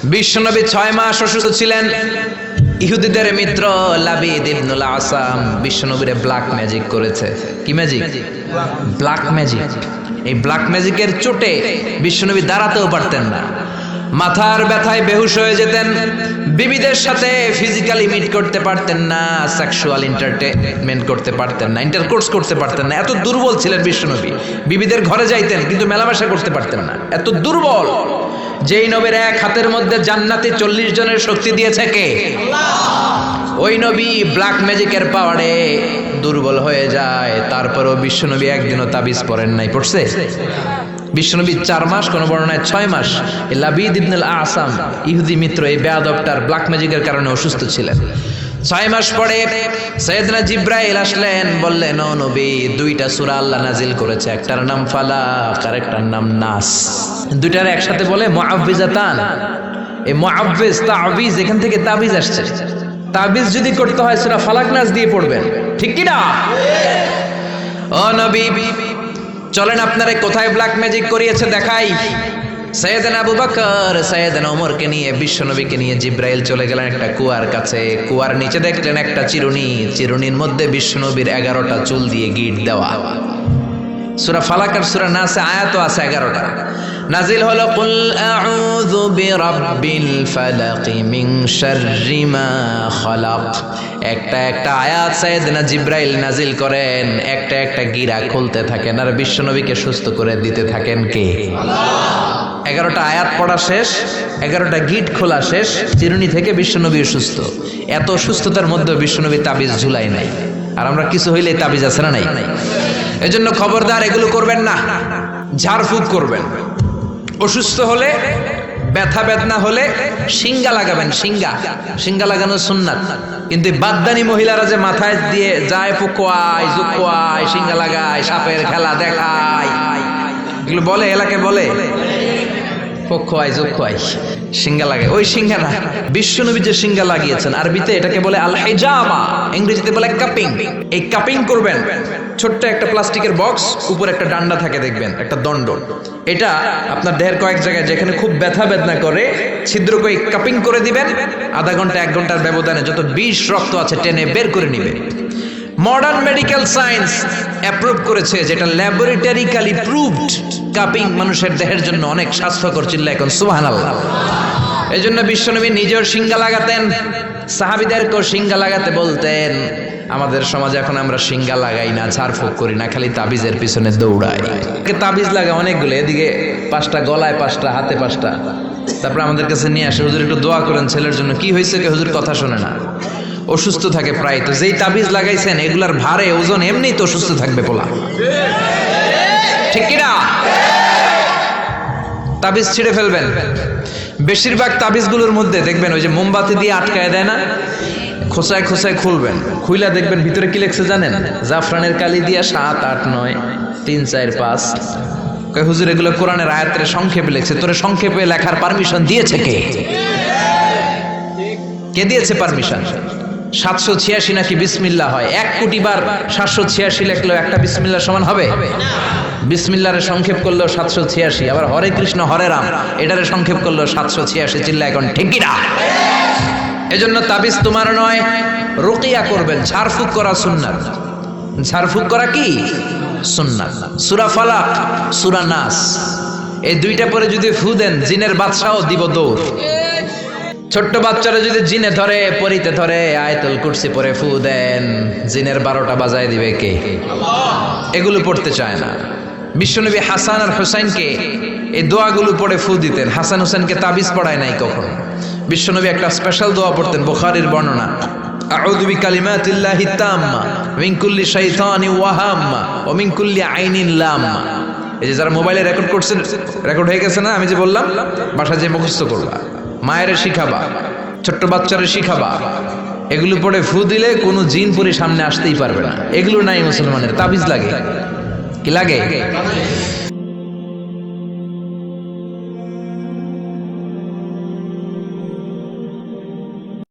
বিশ্বনবী 6 মাস অসুস্থ ছিলেন। ইহুদিদের মিত্র লাবিদ ইবনুল আসাম বিশ্বনবীরে ব্ল্যাক ম্যাজিক করেছে। কি ম্যাজিক? Black magic. এই ব্ল্যাক ম্যাজিকের চোটে বিশ্বনবী দাঁড়াতেও পারতেন না, মাথার ব্যথায় বেহুশ হয়ে যেতেন, বিবিদের সাথে ফিজিক্যালি মিট করতে পারতেন না, সেক্সুয়াল এন্টারটেইনমেন্ট করতে পারতেন না, ইন্টারকোর্স করতে পারতেন না। এত দুর্বল ছিলেন বিশ্বনবী। বিবিদের ঘরে যাইতেন কিন্তু মেলামেশা করতে পারতেন না, এত দুর্বল। যেই নবীর এক হাতের মধ্যে জান্নাতি 40 জনের শক্তি দিয়েছে কে? আল্লাহ। ওই নবী ব্ল্যাক ম্যাজিকের পাওয়ারে দুর্বল হয়ে যায়, তারপরেও বিশ্বনবী একদিনও তাবিজ পড়েন নাই। পড়ছে? বিশ্বনবী 4 মাস, কোন বর্ণনায় 6 মাস লাবিদ ইবনুল আসাম ইহুদি মিত্র এই বেয়াদবটার ব্ল্যাক ম্যাজিকের কারণে অসুস্থ ছিলেন। 6 মাস পরে সাইয়েদনা জিব্রাইল আসলেন, বললেন ও নবী, 2টা সূরা আল্লাহ নাজিল করেছে, একটার নাম ফালাক আর একটার নাম নাস। দুইটার একসাথে বলে মুআউযিজাতান। এই মুআউযিজ তাবিজ, এখান থেকে তাবিজ আসছে। তাবিজ যদি করতে হয় সূরা ফালাক নাস দিয়ে পড়বেন, ঠিক কি না? ও নবী, চলেন আপনারে কোথায় ব্ল্যাক ম্যাজিক করিয়েছে দেখাই। সাইয়েদনা আবু বকর সাইয়েদনা ওমরকে নিয়ে বিশ্বনবীকে নিয়ে জিব্রাইল চলে গেলেন একটা কুয়ার কাছে। কুয়ার নিচে দেখলেন একটা চিরুনি, চিরুনির মধ্যে বিশ্বনবীর 11টা চুল দিয়ে গিট দেওয়া। সূরা ফালাক আর সূরা নাসে আয়াতও আছে 11টা। নাজিল হলো কুল আউযু বিরাব্বিল ফালাক মিন শাররি মা খালাক। একটা একটা আয়াত সাইয়েদনা জিব্রাইল নাজিল করেন, একটা একটা গিরা খুলতে থাকেন আর বিশ্বনবীকে সুস্থ করে দিতে থাকেন কে? আল্লাহ। 11টা আয়াত পড়া শেষ, 11টা গিট খোলা শেষ, চিরুনি থেকে বিশ্বনবী সুস্থ। এত সুস্থতার মধ্যে বিশ্বনবী তাবিজ ঝুলাই নাই। আর আমরা কিছু হইলে তাবিজ আছে না নাই? এজন্য খবরদার এগুলো করবেন না, ঝাড়ফুঁক করবেন। অসুস্থ হলে, ব্যথা বেদনা হলে সিঙ্গা লাগাবেন। সিঙ্গা লাগানো সুন্নাত। কিন্তু বাদদানি মহিলারা যে মাথায় দিয়ে যায় ফুকোয়ায় জুকোয়ায়, সিঙ্গা লাগায়, সাপের খেলা দেখায়, এগুলো বলে, এলাকায় বলে ফুকোয়ায় জুকোয়ায়, সিঙ্গা লাগে। ওই সিঙ্গা না, বিশ্বনবী যে সিঙ্গা লাগিয়েছেন আরবিতে এটাকে বলে আল হিজামা, ইংরেজিতে বলে কাপিং। এই কাপিং করবেন। ছোট্ট একটা প্লাস্টিকের বক্স, উপরে একটা ডান্ডা থাকে দেখবেন, একটা দণ্ড। এটা আপনার দেহের কয়েক জায়গায় যেখানে খুব ব্যথা বেদনা করে ছিদ্র করে কাপিং করে দিবেন। আধা ঘন্টা 1 ঘন্টার ব্যবধানে যত বিষ রক্ত আছে টেনে বের করে নিবে। মডার্ন মেডিকেল সায়েন্স অ্যাপ্রুভ করেছে, যেটা ল্যাবরেটরিক্যালি প্রুভড, কাপিং মানুষের দেহের জন্য অনেক স্বাস্থ্যকর। চিল্লা এখন সুবহানাল্লাহ। এই জন্য বিশ্বনবী নিজের সিঙ্গা লাগাতেন, সাহাবীদেরকেও সিঙ্গা লাগাতে বলতেন। আমাদের সমাজে এখন আমরা সিঙ্গা লাগাই না, ঝাড়ফুঁক করি না, খালি তাবিজের পিছনে দৌড়াই। তাবিজ লাগা অনেকগুলো, এদিকে 5টা, গলায় 5টা, হাতে 5টা। তারপর আমাদের কাছে নিয়ে আসে, হুজুর একটু দোয়া করেন ছেলের জন্য। কি হয়েছে? হুজুর কথা শোনে না, অসুস্থ থাকে প্রায়। তো যেই তাবিজ লাগাইছেন এগুলার ভারে ওজন এমনি তো অসুস্থ থাকবে পোলা, ঠিক কিনা? তাবিজ ছিঁড়ে ফেলবেন। বেশিরভাগ তাবিজগুলোর মধ্যে দেখবেন ওই যে মোমবাতি দিয়ে আটকায় দেয় না, খোসায় খোসায় খুলবেন, খুইলা দেখবেন ভিতরে কি লেখছে জানেন? জাফরানের কালি দিয়া 7, 8, 9, 3, 4, 5। কয় হুজুর এগুলো কোরআনের আয়াতের সংক্ষেপে লেখছে। তোরে সংক্ষেপে লেখার পারমিশন দিয়েছে কে? কে দিয়েছে পারমিশন? 786 নাকি বিসমিল্লাহ হয়। 1 কোটি বার 786 লেখলো একটা বিসমিল্লাহ সমান হবে? বিসমিল্লাহরে সংক্ষেপ করলো 786। আবার হরে কৃষ্ণ হরে রাম এটারে সংক্ষেপ করলো 786। চিল্লা এখন ঠিক কি না? এজন্য তাবিজ তোমার নয়, রুকিয়া করবেন। ঝাড়ফুঁক করা সুন্নাত। ঝাড়ফুঁক করা কি সুন্নাত। সূরা ফালাক, সূরা নাস, এই 2টা পরে যদি ফু দেন জিনের বাদশাও দিব দৌড়। ছোট্ট বাচ্চারা যদি জিনে ধরে, পরিতে ধরে, আয়াতুল কুরসি পরে ফু দেন, জিনের 12টা বাজায় দিবে কে? আল্লাহ। এগুলো পড়তে চায় না। বিশ্বনবী হাসান আর হুসাইনকে এই দোয়াগুলো পড়ে ফু দিতেন। হাসান হুসাইনকে তাবিজ পড়ায় নাই কখনো। বিশ্বনবী একটা স্পেশাল দোয়া পড়তেন, বুখারীর বর্ণনা, আউযু বিকালিমাতিল্লাহি তাম্মা মিন কুল্লি শাইতানিন ওয়া হাম্মা ওয়া মিন কুল্লি আইনিন লাম্মা। এই যে যারা মোবাইলে রেকর্ড করছেন, রেকর্ড হয়ে গেছে না? আমি যে বললাম বাসায় যে মুখস্থ করবা, মায়ের শিখাবা, ছোট্ট বাচ্চারে শিখাবা। এগুলো পড়ে ফু দিলে কোনো জিন পরি সামনে আসতেই পারবে না। এগুলো নাই মুসলমানের। তাবিজ লাগে কি লাগে?